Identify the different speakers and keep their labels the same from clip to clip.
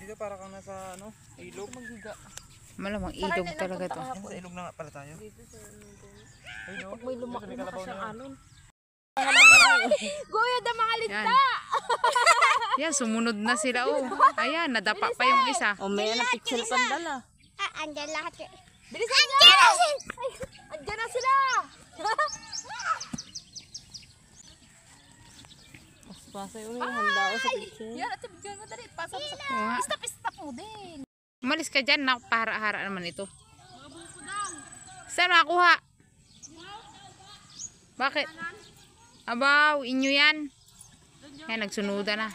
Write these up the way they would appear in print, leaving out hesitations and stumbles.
Speaker 1: Dito para kang nasa ano, ilog.
Speaker 2: Malamang ilog talaga to.
Speaker 1: Sa ilog na nga pala tayo. Ay, no?
Speaker 3: Pag may lumakas ang alon.
Speaker 4: Goyo da mga linta!
Speaker 2: Yan, sumunod na sila oh. Ayan, nadapa pa yung isa.
Speaker 3: O may anak pixel pandala.
Speaker 4: Andyan lahat eh. Bilisan nyo! Andyan na sila!
Speaker 3: Pasay ulit yung handa ko sa pixel.
Speaker 4: Yan, at bigyan mo dali. Pasok sa...
Speaker 2: Oo nga.
Speaker 4: Stop mo din.
Speaker 2: Umalis ka dyan, nakapahara-hara naman ito. Saan makakuha? Bakit? Abaw, inyo yan. Yan, nagsunuda na.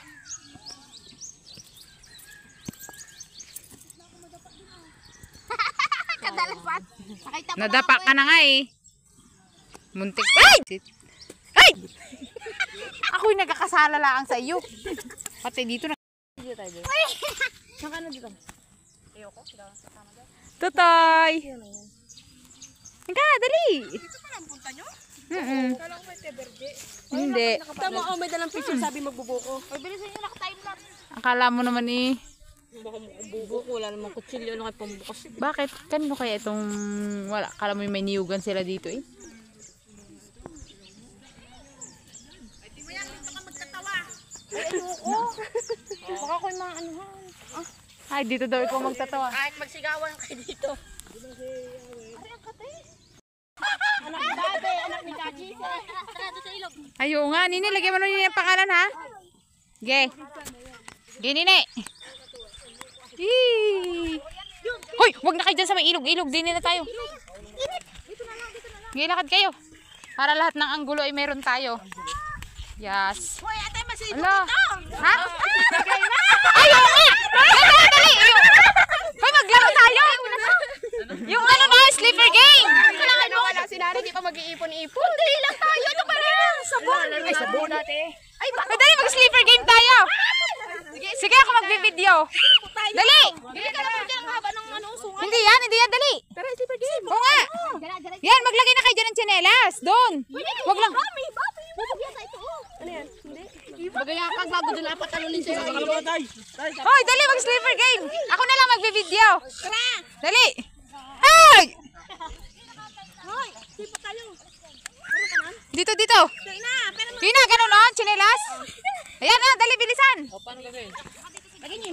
Speaker 4: Kadalasan.
Speaker 2: Nadapa ka na nga eh. Muntik. Ay! Ay! Ako'y nagkakasala lang sa iyo. Pati dito na.
Speaker 3: Dito tayo. Saan ka na dito?
Speaker 2: Tutoy! Hangga, dali!
Speaker 4: Dito pa lang punta nyo?
Speaker 2: Kala
Speaker 4: ko may teberde.
Speaker 2: Hindi.
Speaker 3: Tama o may dalang pixel sabi magbubuko.
Speaker 4: Ay, bilisan nyo nakatime lang.
Speaker 2: Akala mo naman eh.
Speaker 3: Baka magbubuko. Wala namang kutsilyo. Ano kayo pambukas?
Speaker 2: Bakit? Kanino kaya itong... Wala, akala mo may niyugan sila dito eh.
Speaker 3: Baka ko yung mga anuhan.
Speaker 2: Ay, dito daw ikaw magtatawa.
Speaker 3: Kahit magsigawan kayo dito. Anak ni Dade, anak ni Kachi. Tara sa ilog.
Speaker 2: Ayo nga, Nini, lagyan mo na Nini ang pangalan ha. Ge. Ge, Nini. Yee. Hoy, wag na kayo dyan sa may ilog. Ilog, din na tayo. Ge, lakad kayo. Para lahat ng anggulo ay meron tayo. Yes.
Speaker 4: Hoy, ate, masipot
Speaker 2: Ala.
Speaker 4: dito!
Speaker 2: Ha? Ayaw nga! Dali, dali! Hoy, maglaro tayo! Yung ano na, sleeper game!
Speaker 4: Kailangan mo wala si Nari, di pa mag-iipon-ipon. Dali lang tayo, ito pa rin. Sabon.
Speaker 3: Ay, sabon natin.
Speaker 4: Ay,
Speaker 2: Ay, dali, mag-sleeper game tayo! Sige, ako magbibideo. Dali!
Speaker 4: Bili ka naman dyan ang haba ng ano, usungan.
Speaker 2: Hindi yan, dali!
Speaker 4: Tara, sleeper game.
Speaker 2: Oo nga! Yan, maglagay na kayo dyan ng tsinelas. Doon! Wag lang.
Speaker 4: Mami, papi, bibigyan tayo ito.
Speaker 3: Ano yan? Hindi. Magayakag bago doon apat talunin sila.
Speaker 2: Hoy, dali, mag-sleeper game! Ako na lang magbibideo. Dali! Ay!
Speaker 4: Hoy, sipot tayo.
Speaker 2: Dito, dito. Yun na, ganun o, tsinelas. Ayan na, dali, bilisan.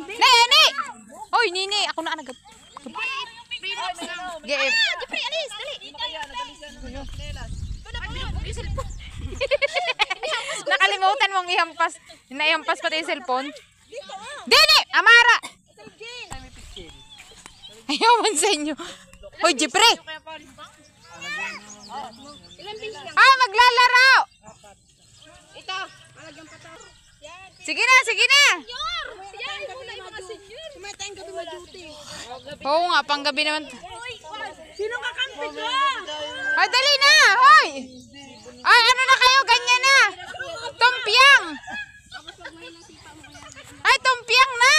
Speaker 2: Nay, ani! Hoy, Nini, ako na nagab. Game.
Speaker 4: Jeffrey, alis, dali.
Speaker 2: Nakalimutan mong ihampas. Naihampas pati yung cellphone. Dini! Amara! Ayaw man sa inyo. Hoy, Jeffrey! Ah, maglalaro!
Speaker 4: Ito, malagyan pa to.
Speaker 2: Sige na, sige na!
Speaker 4: Yan, muna yung mga senior. Kumatayang gabi mag-duty.
Speaker 2: Oo nga, panggabi naman.
Speaker 4: Sino kakampi ko?
Speaker 2: Hoy, dali na! Hoy! Ay, ano na kayo? Ganyan na! Tumpiang! Ay, tumpiang na!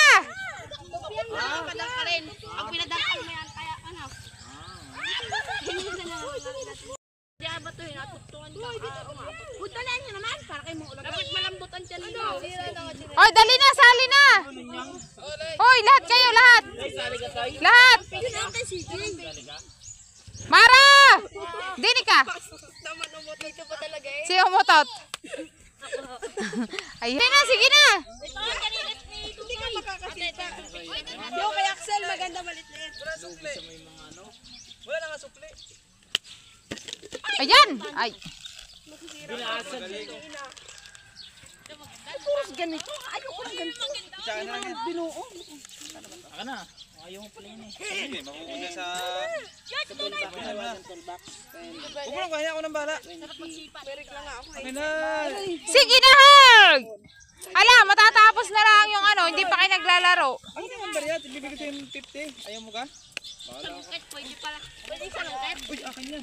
Speaker 4: Padang ka rin. Pag pinadangkal mo yan, kaya ano?
Speaker 3: Diya ba ito? Natutuan ka.
Speaker 4: Puntalaan nyo naman, para kayo maulag.
Speaker 3: Dapat malambot ang tiyan nito.
Speaker 2: Hoy, dali na! Sali na! Hoy, lahat kayo, lahat! Lahat! Mara! Dini ka!
Speaker 4: Dito pa talaga eh.
Speaker 2: Si Omotot. Ayun na, sige na!
Speaker 4: Hindi ka makakasita. Yung kay Axel, maganda malit-lit.
Speaker 1: Wala na nga supli.
Speaker 2: Ayan! Ay!
Speaker 4: Puros ganito. Ayoko na ganito.
Speaker 1: Saan na lang.
Speaker 4: Binuo.
Speaker 1: Aka na. Ayaw mo pala yun eh. Sige, makukuha sa... Huwag mo lang kaya ako ng bala. Okay na.
Speaker 2: Sige na, Hag! Ala, matatapos na lang yung ano, hindi pa kayo naglalaro.
Speaker 1: Ano na number yan? Bibigay ko yung 50. Ayaw mo ka?
Speaker 3: Salungkit, pwede pala. Pwede salungkit.
Speaker 1: Uy, akin yan.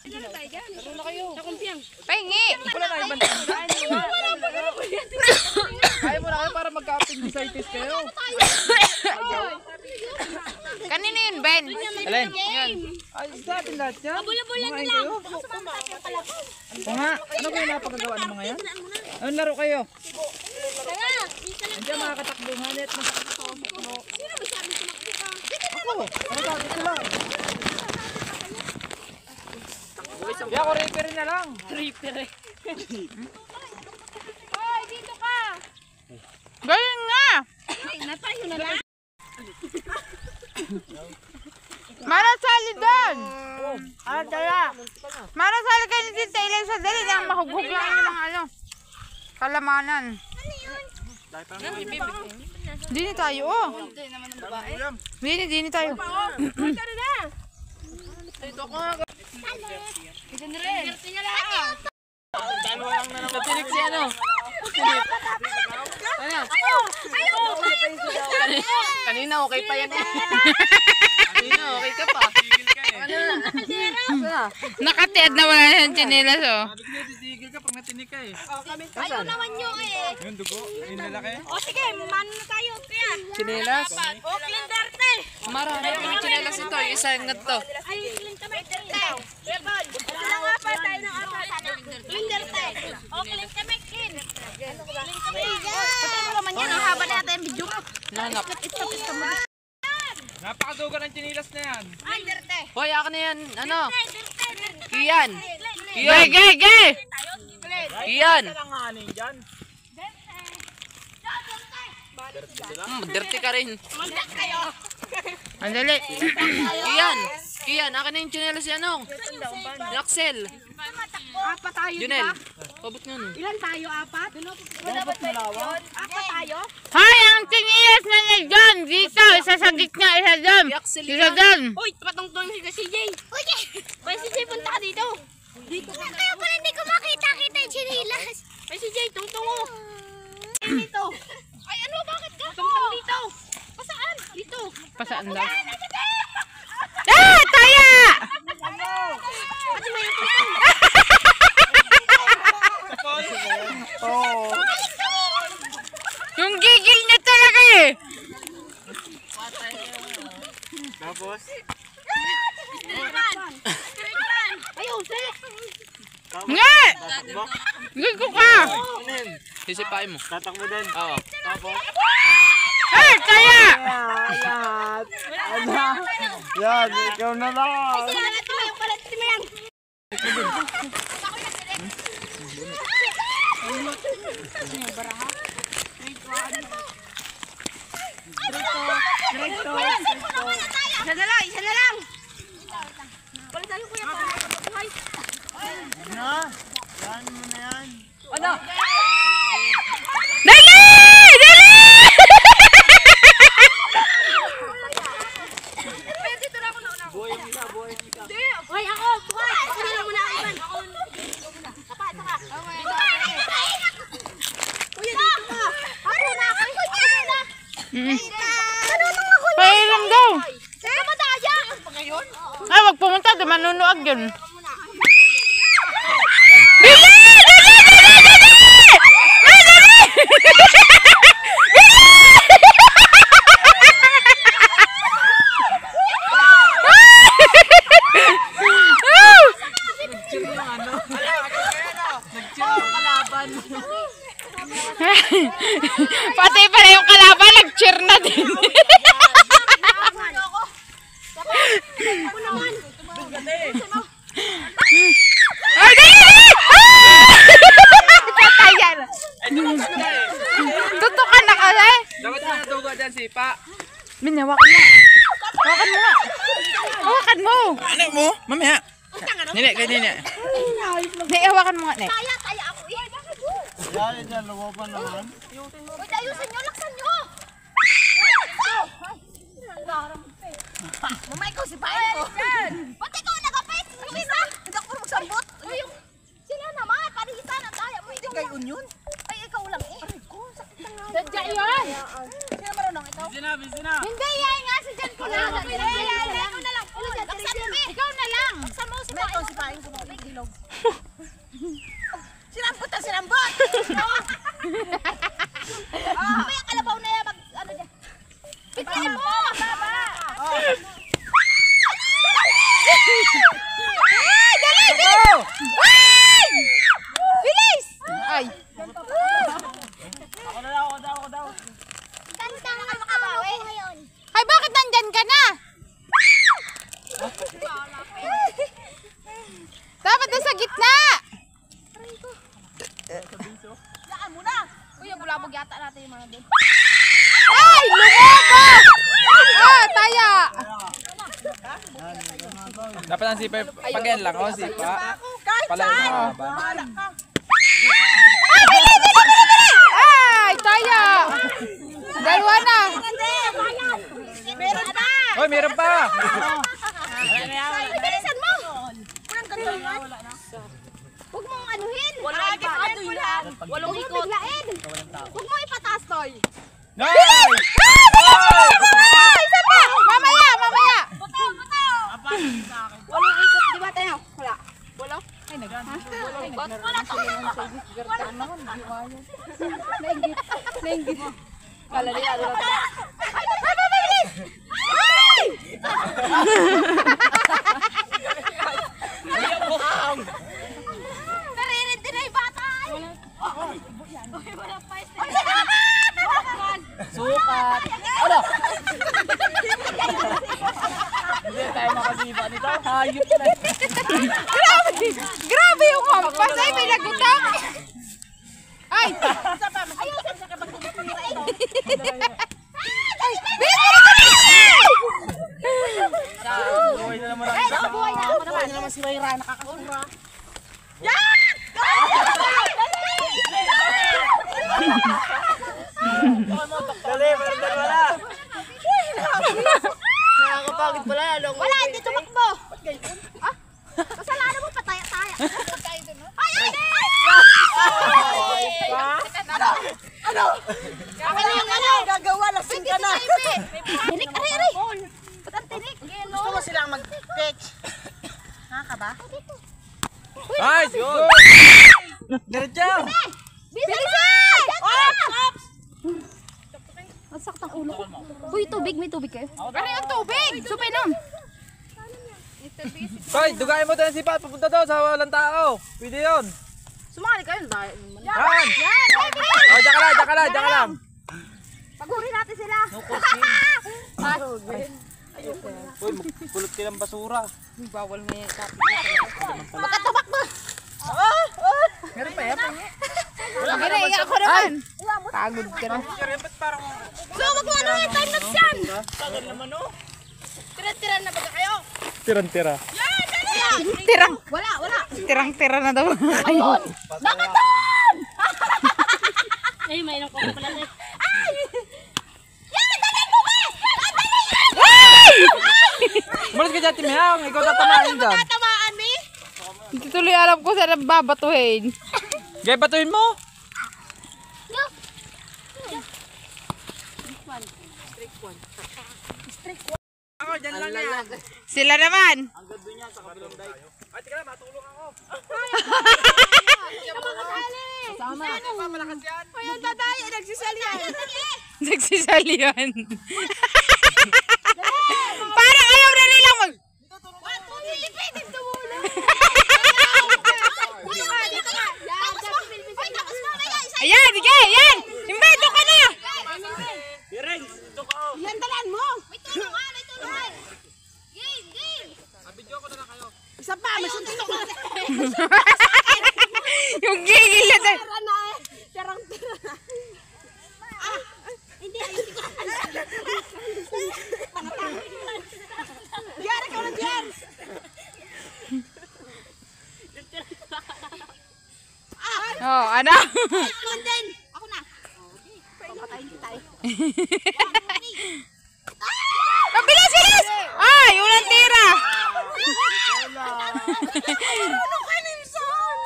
Speaker 4: Ano tayo dyan?
Speaker 3: Sa kumpiang.
Speaker 2: Pahingi!
Speaker 1: Wala na ibang Kaya mo na kayo para magka-appendicitis kayo.
Speaker 2: Kanino yun, Ben?
Speaker 1: Alin? Ay, sa atin lahat yan.
Speaker 4: Bula-bula na lang. Baka sumama tayo pala.
Speaker 1: O nga, ano kayo napagagawa ng mga yan? Anong laro kayo? Hindi makakatakbo nga net.
Speaker 4: Sino ba sabi tumakbo ka?
Speaker 1: Dito lang. Hindi ako referee na lang.
Speaker 3: Reaper eh.
Speaker 4: Hoy, dito ka.
Speaker 2: Galing nga!
Speaker 4: Natayo na lang.
Speaker 2: Marasali doon!
Speaker 1: Dala.
Speaker 2: Marasali kayo ni Tita Ilay sa dali lang mahughug lang yun ng ano. Kalamanan. Dini tayo, oh. Dini tayo.
Speaker 3: Natinig si ano? Kanina okay pa yan eh. Kanina okay ka pa.
Speaker 2: Nakatiad na wala na yung tsinelas, oh.
Speaker 1: Titigil ka pag natinig ka eh.
Speaker 4: Ayaw naman nyo eh.
Speaker 1: Yung dugo, yung lalaki.
Speaker 4: O sige, mano na tayo. Kaya.
Speaker 3: Chinelas?
Speaker 4: O, Clindarte.
Speaker 3: Marami yung chinelas ito. Isa yung to.
Speaker 4: Ay, Clindarte. Wala nga pa tayo ng apat. Clindarte. O, Clindarte. Patay mo naman yan. Ang haba natin yung video mo.
Speaker 3: Nanap.
Speaker 1: Napakadugan ng chinilas na yan.
Speaker 4: Clindarte.
Speaker 3: Hoy, akin na yan. Ano? Kian.
Speaker 2: Gay, gay, gay!
Speaker 3: Kian.
Speaker 1: Langanin dyan.
Speaker 3: Dirty ka rin.
Speaker 2: Andali.
Speaker 3: Kian. Kian, akin na yung chinelas yan ano? Axel.
Speaker 4: Apat tayo,
Speaker 3: Junel. Pabot nga no.
Speaker 4: Ilan tayo? Apat? Wala ba yun? Apat tayo?
Speaker 2: Hoy, ang tsinelas na niya dyan! Dito, isa sa gitna, isa dyan. Isa dyan.
Speaker 4: Uy, patungtong si CJ. Uy, CJ, punta ka dito. Dito ka. Kaya pala hindi ko makita-kita yung chinilas. Ay, CJ, tungtungo. Dito. Ay, ano, bakit ka? Tungtong dito. Pasaan? Dito.
Speaker 2: Pasaan daw? Ah! Taya!
Speaker 4: Pati may tungtong.
Speaker 1: Oo.
Speaker 2: Yung gigil niya talaga eh.
Speaker 1: Tapos?
Speaker 4: Ayaw, sige.
Speaker 2: Nga! Gigo ka!
Speaker 3: Sisipain mo.
Speaker 1: Tatakbo din.
Speaker 3: Oo.
Speaker 1: Tapos?
Speaker 2: Ay, Taya!
Speaker 1: Yan, ikaw na lang.
Speaker 4: Salamat mo yung palat mo yan. Isa na lang, isa na lang. Wala tayo kuya pa.
Speaker 1: Na? Yan mo na yan.
Speaker 3: Ano?
Speaker 2: Dali! Dali!
Speaker 4: Dito na ako na una.
Speaker 1: Buhay mo siya, buhay mo siya.
Speaker 4: Hoy, ako, buhay. Ako na muna, Ivan. Ako na. Saka. Kuya, dito ka. Ako na, ako na.
Speaker 2: Pailam daw.
Speaker 4: Saka madaya.
Speaker 2: Ay, wag pumunta. Di manunuag yun. Pati pala yung kalaban, nag-cheer na din. Ay, dali! Tatayan. Tutukan na kasi.
Speaker 1: Dapat mo natuga dyan, sipa.
Speaker 2: Minawakan mo. Hawakan mo nga. Hawakan mo.
Speaker 1: Ano mo? Mamaya. Nini, kaya nini.
Speaker 2: Hawakan mo nga, Nek.
Speaker 4: Kaya ako.
Speaker 1: Dahil dyan, luwapan naman.
Speaker 4: Uy, ayusin nyo, laksan nyo. Mamay ko, si Bayan ko. Ba't ikaw nagapit? Yung isa? Hindi ako magsambot. Sila naman, parisan ang kaya mo. Hindi kayo yun? Ay, ikaw lang eh. Sadya yun. Sino marunong ikaw?
Speaker 1: Sina.
Speaker 4: Hindi, yan nga. Si Jan ko lang. Ikaw na lang. Laksan mo, eh. Ikaw na lang. Laksan mo, si Bayan. Si Bayan ko may dilog. Sinambot na sinambot. May kalabaw na yan. Ano dyan? Pitin mo. Baba. Dali, bilis. Bilis.
Speaker 2: Ay.
Speaker 1: Ako daw.
Speaker 2: Ay! Lumobo! Ah, taya!
Speaker 1: Dapat ang sipa, pag yan lang, oh, sipa. Pala yung haba.
Speaker 2: Ay, taya! Dalawa na!
Speaker 3: Meron pa!
Speaker 1: Hoy, meron pa!
Speaker 4: Bilisan mo! Huwag mong anuhin. Walong ikot. Huwag mo ipataas, Toy.
Speaker 1: Nice!
Speaker 2: Isa pa! Mamaya, mamaya!
Speaker 4: Walong ikot, di ba tayo? Wala. Wala? Nainggit. Kala nila, ay, mabilis! Ay! Narinig din na yung bata! Wala pa
Speaker 1: Sukat! Ano? Hindi tayo makasiba nito. Hayop na.
Speaker 2: Grabe! Grabe yung hampas! Ay, may nagutak! Ay!
Speaker 1: Buhay na naman ang
Speaker 3: Buhay na ako naman. Ano naman si Mayra, nakakasura.
Speaker 1: Dali, wala.
Speaker 3: Nakakapagod pala.
Speaker 4: Wala, hindi tumakbo! Ah? Kasalanan mo, pataya-taya. Ay, ay!
Speaker 3: Ano yung ano? Gagawa, lasing ka na.
Speaker 4: Tinik, aray! Ba't ang tinik?
Speaker 3: Gusto mo silang mag-pitch? Nakaka ba?
Speaker 1: Nice! Good! Diretso!
Speaker 4: Bilisan! Ops! Ang sakit ang ulo ko. Uy, tubig. May tubig kayo?
Speaker 2: Ano yung tubig? Supinom!
Speaker 1: Hoy, dugain mo tayo si Pat. Pupunta daw sa walang tao. Pwede yun.
Speaker 3: Sumali kayo dahil.
Speaker 1: Yan! Oh, diyan ka lang.
Speaker 4: Paguri natin sila.
Speaker 1: Uy, pulot ka ng basura.
Speaker 2: Bawal nga yan.
Speaker 4: Magkatubak mo.
Speaker 1: Meron pa yan.
Speaker 2: Ginaiga ako naman. Pagod ka na.
Speaker 4: So, wag mo ano yung time lapse yan.
Speaker 3: Tira-tira na ba kayo?
Speaker 1: Tiran-tira.
Speaker 2: Tirang.
Speaker 4: Wala.
Speaker 2: Tirang-tira na daw. Ayun.
Speaker 4: Bakit doon?
Speaker 3: Ay, may nang ko pala.
Speaker 4: Yan, dali mo ba? Dali yan!
Speaker 1: Malas ka dyan, Timihang. Ikaw tatamain dyan.
Speaker 4: Tatamaan mi?
Speaker 2: Hindi tuloy alam ko saan babatuhin.
Speaker 1: Gaya, batuhin mo. Ako, dyan lang yan.
Speaker 2: Sila naman.
Speaker 1: Ay, tika lang, matulong ako.
Speaker 4: Sama.
Speaker 1: Malakas yan.
Speaker 3: Ayun, dadaya, nagsisalihan.
Speaker 2: Nagsisalihan. Parang ayaw na nilang mag...
Speaker 4: Pilipitin tumulong. Dito ka. Ay, tapos mamaya.
Speaker 2: Ayan, sige, ayan. Imbeto ka na.
Speaker 3: Yan, dalan mo.
Speaker 4: May tulungan. Game.
Speaker 3: Isa pa, may suntok na.
Speaker 2: Yung gigil na tayo.
Speaker 3: Tira.
Speaker 4: Hindi.
Speaker 3: Diyan, ikaw na diyan.
Speaker 2: Oh, ano?
Speaker 4: Ako na. Papatayin kita eh.
Speaker 2: Mabilis, bilis! Ay, unang tira.
Speaker 3: Ano ka, Nimson?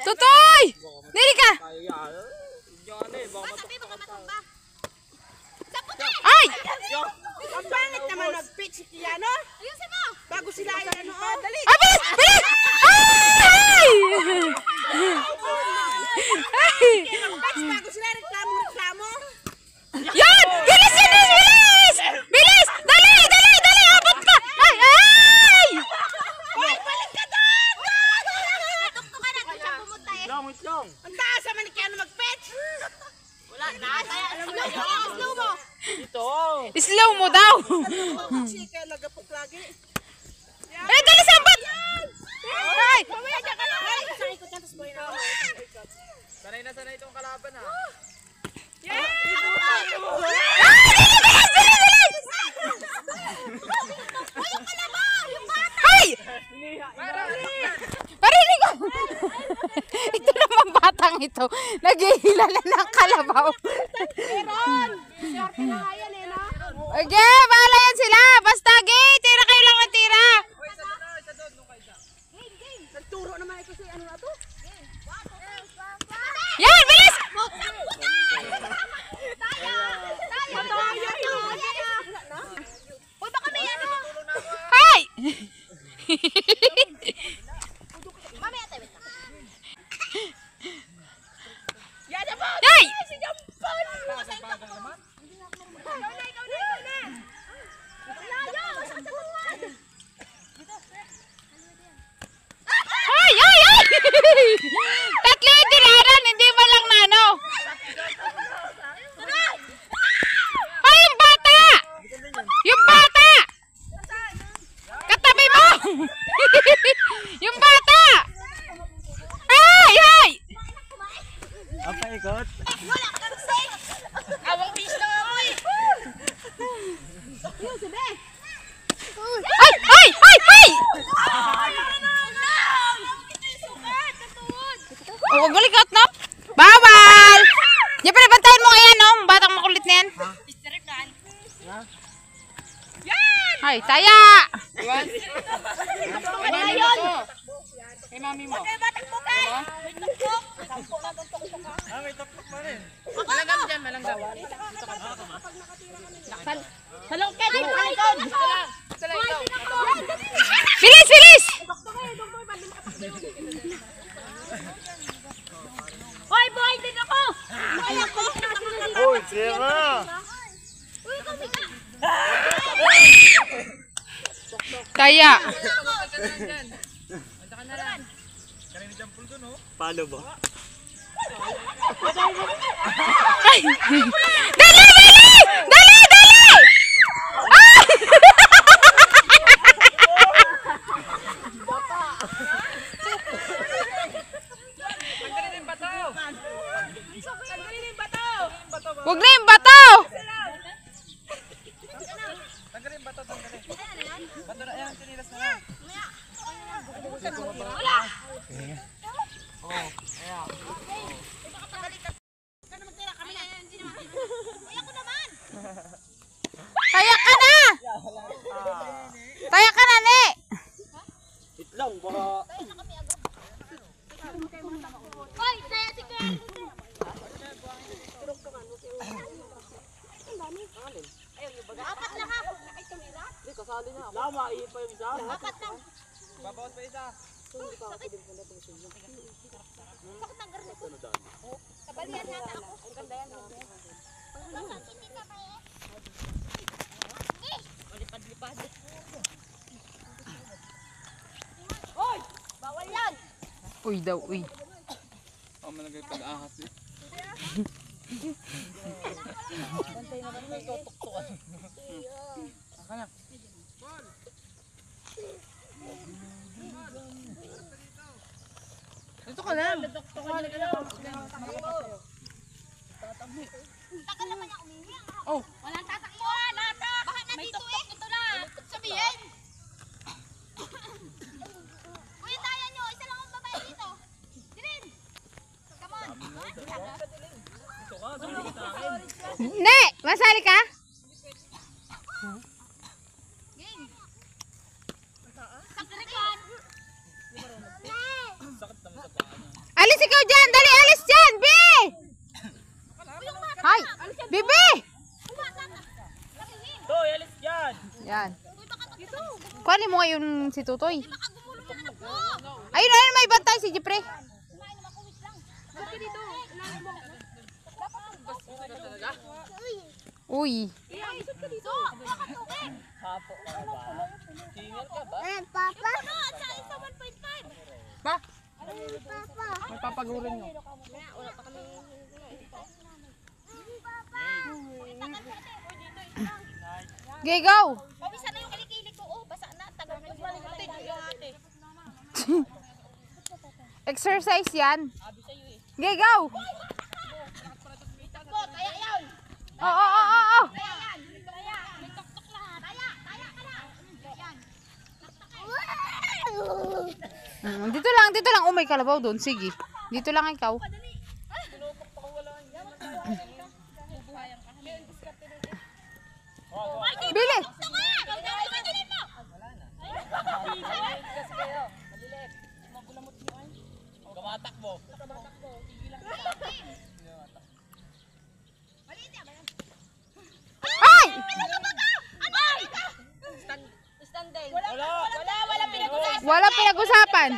Speaker 2: Tutoy! Dili ka! Ay!
Speaker 3: Ang pangit naman mag-pitch si Kiano.
Speaker 4: Ayusin mo.
Speaker 3: Bago sila ay ano, dali.
Speaker 2: Ay, bilis! Bilis! Ay! Ay!
Speaker 3: Mag-pitch bago sila reklamo.
Speaker 2: Yan! Bilis, bilis, bilis! Bilis! Dali, dali, dali! Abot ka! Ay, ay!
Speaker 3: Hoy, balik ka doon!
Speaker 4: Tuktukan na. Doon siya pumunta eh.
Speaker 3: Ang taas naman ni Kiano mag-pitch.
Speaker 4: Wala na. Slow mo.
Speaker 2: Slow mo daw!
Speaker 3: Si Kiano nagapok lagi.
Speaker 2: Eh, dali, sambat! Ay!
Speaker 3: Mamaya dyan ka na. Isang ikot yan, tapos buhay na ako.
Speaker 1: Sanay na sanay itong kalaban ha.
Speaker 2: Ay! Parinig ko! Ito naman batang ito. Naghihilala ng kalabaw.
Speaker 3: Meron! Swerte na nga yan eh, no?
Speaker 2: Okay, bahala yan sila. Basta, gay. Tira kayo lang ng tira.
Speaker 3: Nagturo naman ito si ano na to?
Speaker 2: Yan, bilis!
Speaker 3: Uy, baka may ano?
Speaker 2: Hay!
Speaker 3: Mamaya tayo, wait lang. Yan na po!
Speaker 2: Yay!
Speaker 3: Si Jampon! Ikaw na! Layo! Masakit sa tuwan!
Speaker 2: Ay, ay, ay! Tatlo yung tiraran, hindi ba lang nano? Ay, yung bata! Yung bata! Katabi mo! Yung bata! Ay, ay!
Speaker 1: Ang paikot.
Speaker 3: Wala ka ng safe! Awang fish lang ako eh! Yun, sabi!
Speaker 2: Ay, ay, ay, ay! Oh, huwag malikot, no? Bawal! Yan, pinabantayan mo ngayon, no? Batang makulit na yan. Ay, taya!
Speaker 3: Ano na yun?
Speaker 1: Kay mami mo.
Speaker 3: May batak mo ka! May tuktok! Sampo na itong tuktok ka.
Speaker 1: Ah, may tapok pa rin.
Speaker 2: Malanggam dyan, malanggam.
Speaker 3: Sa lungkit! Sa likod!
Speaker 2: Bilis, bilis!
Speaker 3: Hoy, boy! Din ako! Boy ako!
Speaker 1: Uy, sira!
Speaker 3: Uy, kami ka!
Speaker 2: Taya.
Speaker 1: Paano ba?
Speaker 2: Ay! Dali, dali! Dali, dali! Ah! Huwag na yung bato!
Speaker 1: Tanggalin bato, tanggalin. Bato na yan, tinilas na yan.
Speaker 2: Taya ka na! Taya ka na, ne!
Speaker 1: Itlong, baka...
Speaker 3: Hoy, saya si Ken! Apat lang ha!
Speaker 1: Lama, iipa yung isa.
Speaker 3: Apat lang!
Speaker 1: Babawas pa isa.
Speaker 3: Sakit ng garnito. Kabalian yata ako. Ang ganda yan. Hindi ka ba eh? Malipad-lipad. Hoy! Bawal yan!
Speaker 2: Uy daw, uy.
Speaker 1: Ako malagay pag-ahas eh. Aka na. Dito ka lang.
Speaker 3: Tagal naman niya umihi.
Speaker 1: Oh.
Speaker 3: Walang tatakbuhan! Baka nandito eh! Ito na! Sabihin! Kuya, tayo nyo! Isa lang ang babae dito! Dirin! Come on!
Speaker 2: Ne! Masali ka?
Speaker 3: Game! Sakrikan!
Speaker 2: Alis ikaw dyan! Dali, alis dyan! Bi! Hay! Bibi!
Speaker 1: Toy, alis dyan!
Speaker 2: Yan.
Speaker 3: Uy, baka dito!
Speaker 2: Kuhanin mo ngayon si Tutoy.
Speaker 3: Baka gumulong na anak mo!
Speaker 2: Ayun, ayun, may bantay si Jepre.
Speaker 3: Kumain naman kuwit lang! Sabi dito! Ilalim mo!
Speaker 2: Uy.
Speaker 3: Isot ka dito! Baka tubig!
Speaker 1: Hapo ka ba? Tingal ka ba?
Speaker 3: Papa! Yung puno! At sa isa 1.5!
Speaker 2: Ba?
Speaker 3: Papa!
Speaker 2: Magpapagurin nyo.
Speaker 3: Wala pa kami...
Speaker 2: Okay, go!
Speaker 3: Pabisa na yung kilikili ko. Oh, basa na. Tagal ko. Balik natin yung ate.
Speaker 2: Exercise yan. Okay, go! Oo. Dito lang. May kalabaw doon. Sige. Dito lang ikaw. Bili! Ay! Wala pinag-usapan.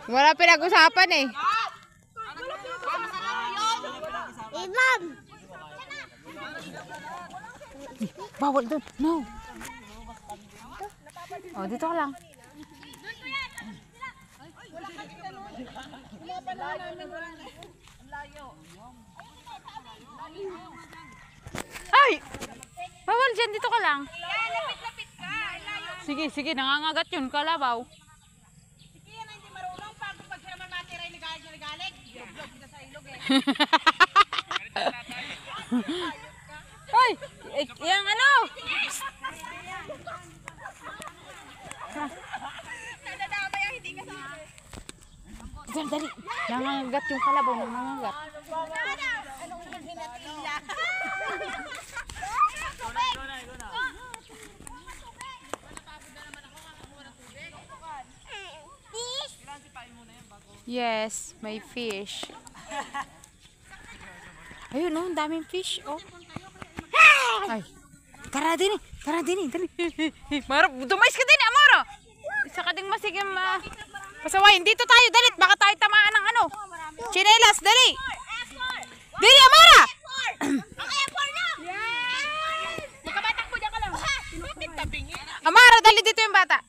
Speaker 2: Wala pinag-usapan eh.
Speaker 3: Imam!
Speaker 2: Bawal doon. No. Oh, dito ka lang. Ay! Bawal dyan. Dito ka lang. Sige. Nangangagat yun. Kalabaw. Ay! Yung ano? Dali. Nangangagat yung kalabaw. Nangangagat. Yes, may fish. Ayun, oh, ang daming fish, oh. Ay, tara din. Dali. Mara, dumais ka din, Amara. Isa ka ding masigim, pasawayin. Dito tayo, dalit. Baka tayo tamaan ng ano. Chinelas, dali. Dali, Amara. Amara, dali dito yung bata.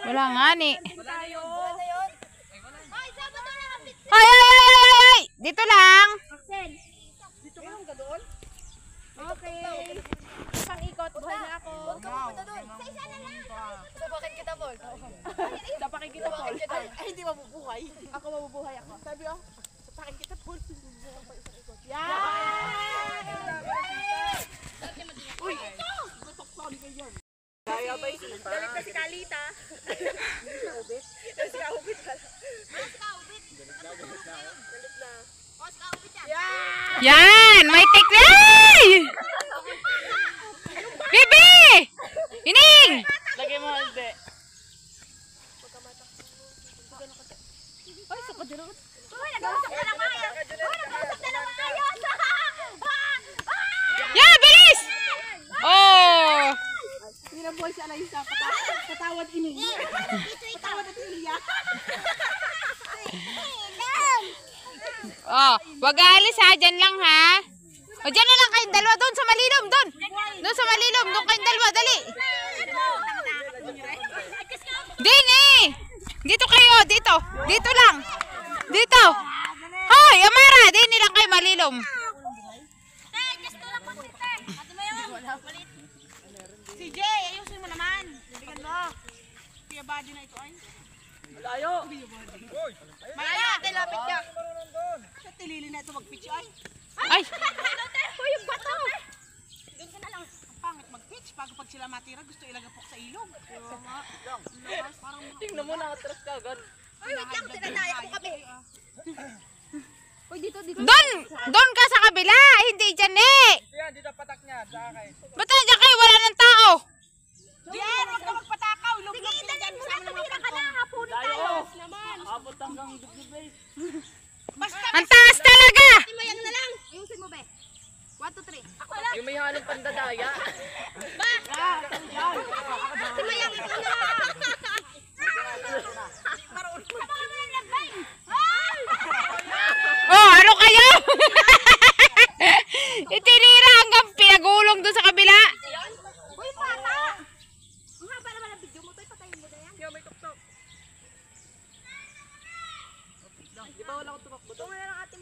Speaker 2: Wala nga ni. Ay! Dito lang.
Speaker 4: Okay. Pang-ikot, buhay na ako.
Speaker 3: Sa isa na lang.
Speaker 4: Sapakin kita, Paul. Sapakin kita, Paul. Ay, hindi mabubuhay. Ako mabubuhay ako. Sabi ko, sapakin kita, Paul. Yan! Uy! Galit na si Kalita. Si Kaubit pala. Galit na.
Speaker 2: Yan! May teknay! Bibi! Ining!
Speaker 1: Lagay mo hindi.
Speaker 4: Ay, sakot din ako. Uy, nag-usap na ng maayos!
Speaker 2: Yeah, bilis! Oh!
Speaker 4: Hindi na boy si Alaysa. Patawad ining. Patawad at iniya.
Speaker 2: Oh, wag alis ha, dyan lang ha. O dyan na lang kayong dalawa, doon sa malilom, doon. Doon sa malilom, doon kayong dalawa, dali. Din eh. Dito kayo, dito. Dito lang. Dito. Hoy, Amara, din nilang kayo malilom.
Speaker 4: Si Jay, ayusin mo naman. Bigyan mo. Pia body na ito ay.
Speaker 1: Malayo.
Speaker 4: Maya, lapit ka. Sa tilili na ito mag-pitch ay.
Speaker 2: Ay.
Speaker 4: Uy, yung bato. Doon ka na lang. Ang pangit mag-pitch. Pag sila matira, gusto ilagapok sa ilog.
Speaker 1: Tingnan mo, nakatras ka agad.
Speaker 4: Uy, wait lang. Tinanaya ko kami. Uy, dito.
Speaker 2: Doon ka sa kabila, hindi dyan eh.
Speaker 1: Yan, dito patak niya, sa akin.
Speaker 2: Ba't nandiyan kayo, wala ng tao?
Speaker 4: Diyan, huwag ka magpatakaw. Sige, dalhin mo na. Tumira ka na. Hapunin tayo.
Speaker 1: Abot hanggang dugdug base.
Speaker 4: Basta,
Speaker 2: Ang taas talaga.
Speaker 4: timayang na lang. Ayusin mo, be. 1, 2, 3. Ako lang.
Speaker 1: Yung may halong pandadaya.
Speaker 4: Timayang ka na. Marunong mo na lagbay.
Speaker 2: Oh, ano kayo? Itinira hanggang pinagulong doon sa kabila.
Speaker 4: Uy, bata. Ang haba naman ang video mo to. Ipatayin mo na yan.
Speaker 1: Kaya may tuktok. Di ba wala akong tumakbo?
Speaker 4: Tumira ng ate mo.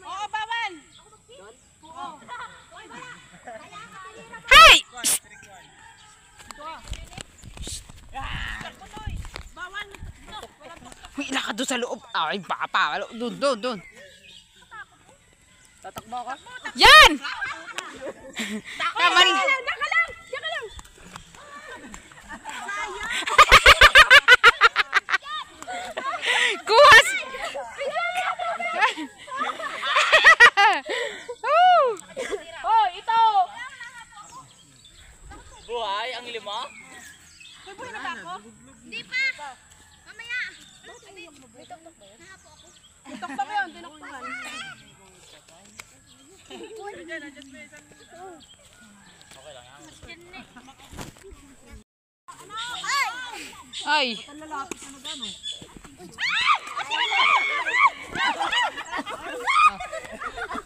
Speaker 2: ka doon sa loob. Ay, baka. Doon.
Speaker 1: Tatakbo ako.
Speaker 2: Yan! Tama rin.
Speaker 4: Diyan ka lang.
Speaker 2: Kuhas!
Speaker 4: Oh, ito.
Speaker 1: Buhay, ang lima?
Speaker 3: Hindi pa. Mamaya.
Speaker 4: Tuktok yun, tinuktukan.
Speaker 2: Ay.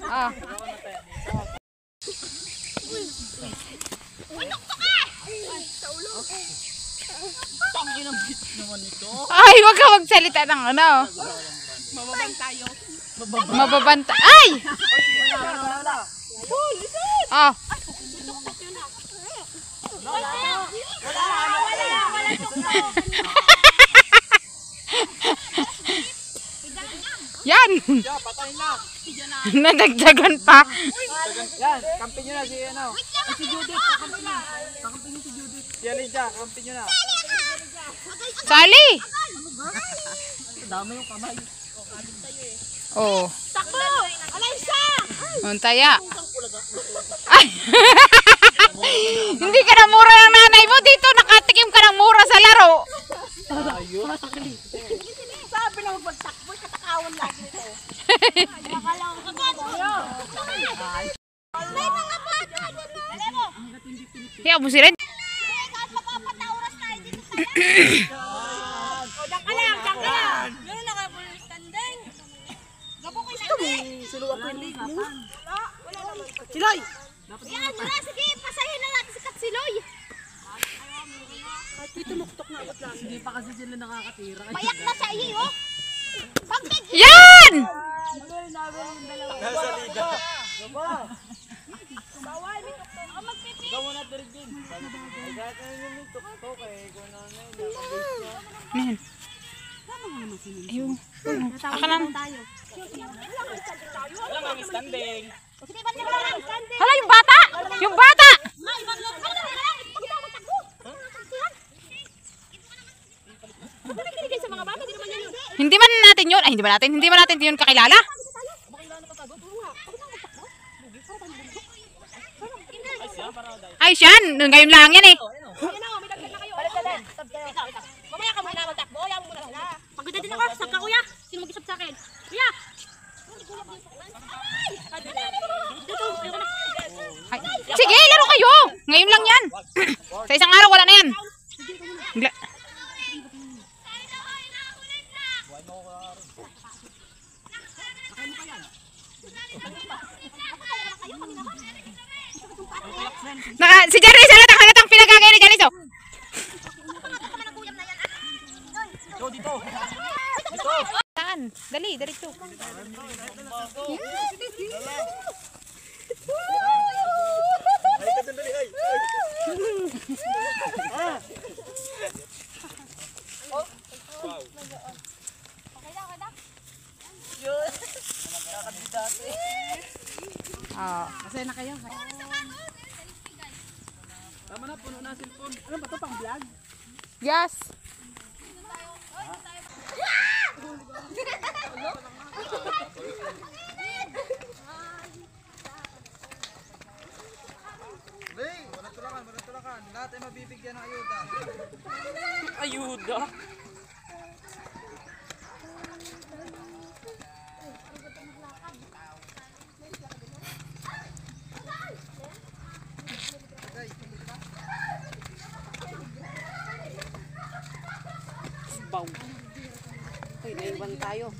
Speaker 2: Ah. Ay, wag ka magsalita ng ano. Mababanta. Ay! Ah. Yan!
Speaker 1: Patay na.
Speaker 2: Nadagdagan pa.
Speaker 1: Yan, kampi nyo na si ano. Si Judith, kakampi na. Kakampi nyo si Judith. Si Alicia, kakampi nyo na.
Speaker 2: Sali!
Speaker 1: Dami yung kamay.
Speaker 2: Oh.
Speaker 4: Takbo! Alaysa!
Speaker 2: Untaya. Ay. Hindi ka na mura ng nanay mo dito. Nakatikim ka ng mura sa laro.
Speaker 4: Sabi na magpagtakbo, katakawan lagi ito. Makalaw ka ba? May mga bata dyan na. Alam mo?
Speaker 2: Hiyaw mo si Red.
Speaker 4: Kahit mapapatauras tayo dito sa yan. O, diyan ka lang. Meron na kayo po yung standing. Gabo ko yung
Speaker 1: Siluwa ko yung ligo.
Speaker 4: Wala naman.
Speaker 1: Siloy!
Speaker 4: Yan, wala. Sige, pasahin na natin si Katsiloy.
Speaker 1: Hindi pa kasi sila nakakatira.
Speaker 4: Payak na siya iyo, oh.
Speaker 2: Yan!
Speaker 1: Nasa liga.
Speaker 4: Bawal, may tuktok. Ako magpipi.
Speaker 1: Ikaw muna dali din. Ay, kahit ano yung tuktok eh. Kung ano na yun.
Speaker 2: Ayan. Ayun. Aka lang.
Speaker 1: Wala nga standing.
Speaker 4: Sige, ba't naman lang? Standing.
Speaker 2: Hala, yung bata! Yung bata!
Speaker 4: May, mag-log ka na lang. Huwag ka magtakbo. Huwag ka nakikinig sa mga bata. Di naman yan yun.
Speaker 2: Hindi man natin yun. Ay, hindi ba natin yun kakilala? Ay, siyan. Ngayon lang yan eh.
Speaker 4: Ayan na, may dagdag na kayo. Balik ka din. Mamaya ka muna magtakbo. Ayaw mo muna sila. Pagod din ako. Sab ka, kuya. Sino mag-isab sa akin? Kuya!
Speaker 2: Ay. Sige, laro kayo. Ngayon lang yan. Sa isang araw, wala na yan. Si Jerry, sa halatang pinagagay ni Janice.
Speaker 1: Go dito.
Speaker 2: Saan? Dali, dito.
Speaker 1: Ay, kadandali. Ay.
Speaker 2: Ah.
Speaker 1: Masaya na kayo. Tama na, puno na cellphone. Ano ba ito, pang vlog?
Speaker 2: Yes.
Speaker 1: Walang tulakan. Lahat ay mabibigyan ng ayuda.
Speaker 2: Ayuda. Ay, naiwan tayo.